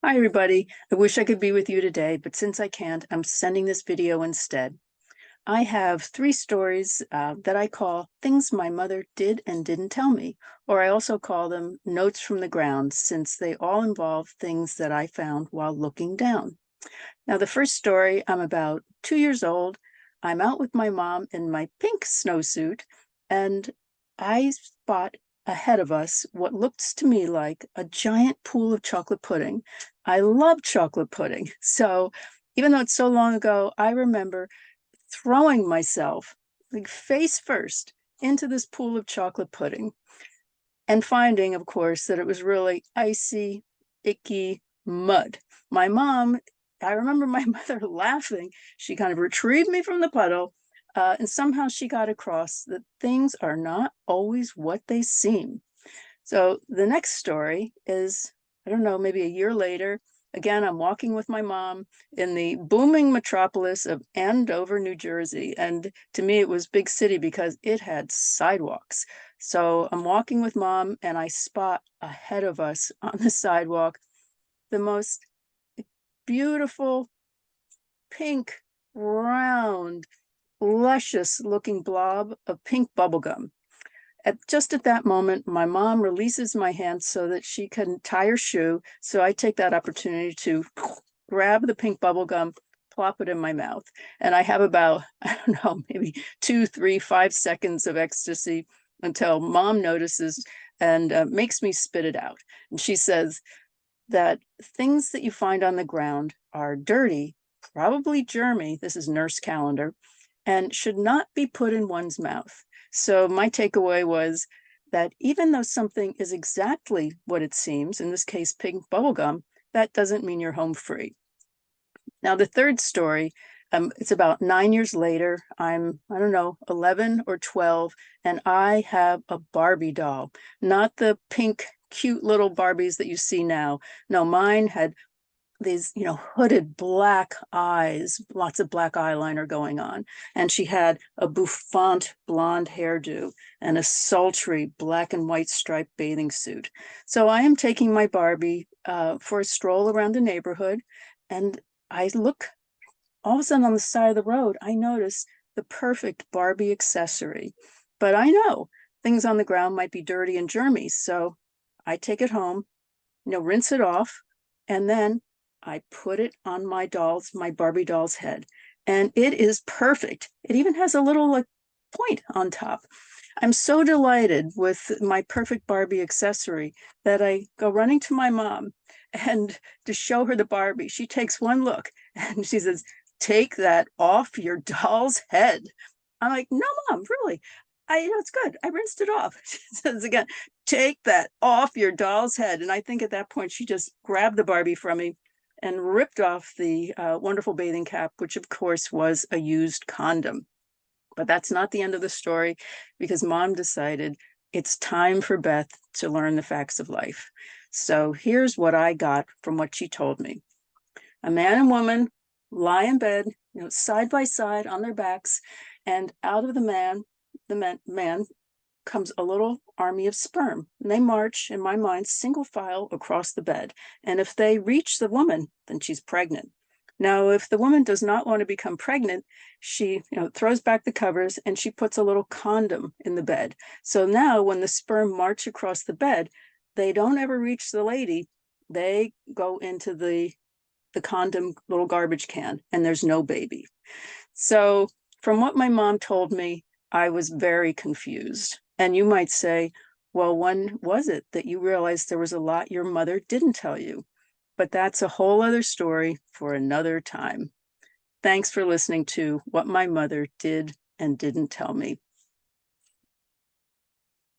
Hi, everybody. I wish I could be with you today, but since I can't, I'm sending this video instead. I have three stories that I call Things My Mother Did and Didn't Tell Me, or I also call them Notes from the Ground, since they all involve things that I found while looking down. Now, the first story, I'm about 2 years old. I'm out with my mom in my pink snowsuit, and I spot ahead of us what looks to me like a giant pool of chocolate pudding. I love chocolate pudding. So even though it's so long ago, I remember throwing myself like face first into this pool of chocolate pudding and finding, of course, that it was really icy, icky mud. My mom, I remember my mother laughing. She kind of retrieved me from the puddle, and somehow she got across that things are not always what they seem. So the next story is, I don't know, maybe a year later. Again, I'm walking with my mom in the booming metropolis of Andover, New Jersey. And to me, it was big city because it had sidewalks. So I'm walking with mom and I spot ahead of us on the sidewalk the most beautiful pink, round, luscious looking blob of pink bubblegum. Just at that moment, my mom releases my hand so that she can tie her shoe. So I take that opportunity to grab the pink bubble gum, plop it in my mouth. And I have about, I don't know, maybe 2, 3, 5 seconds of ecstasy until mom notices and makes me spit it out. And she says that things that you find on the ground are dirty, probably germy. This is nurse calendar, and should not be put in one's mouth. So my takeaway was that even though something is exactly what it seems, in this case, pink bubblegum, that doesn't mean you're home free. Now, the third story, it's about 9 years later. I don't know, 11 or 12, and I have a Barbie doll, not the pink, cute little Barbies that you see now. No, mine had these, hooded black eyes, lots of black eyeliner going on. And she had a bouffant blonde hairdo and a sultry black and white striped bathing suit. So I am taking my Barbie for a stroll around the neighborhood. And I look all of a sudden on the side of the road, I notice the perfect Barbie accessory. But I know things on the ground might be dirty and germy. So I take it home, rinse it off, and then I put it on my Barbie doll's head, and it is perfect. It even has a little like point on top. I'm so delighted with my perfect Barbie accessory that I go running to my mom and to show her the Barbie. She takes one look and she says, "Take that off your doll's head." I'm like, "No, mom, really? It's good. I rinsed it off." She says again, "Take that off your doll's head." And I think at that point, she just grabbed the Barbie from me and ripped off the wonderful bathing cap, which of course was a used condom. But that's not the end of the story because mom decided it's time for Beth to learn the facts of life. So here's what I got from what she told me. A man and woman lie in bed, side by side on their backs, and out of the man comes a little army of sperm. And they march, in my mind, single file across the bed. And if they reach the woman, then she's pregnant. Now, if the woman does not want to become pregnant, she throws back the covers and she puts a little condom in the bed. So now when the sperm march across the bed, they don't ever reach the lady. They go into the condom little garbage can and there's no baby. So from what my mom told me, I was very confused. And you might say, well, when was it that you realized there was a lot your mother didn't tell you? But that's a whole other story for another time. Thanks for listening to What My Mother Did and Didn't Tell Me.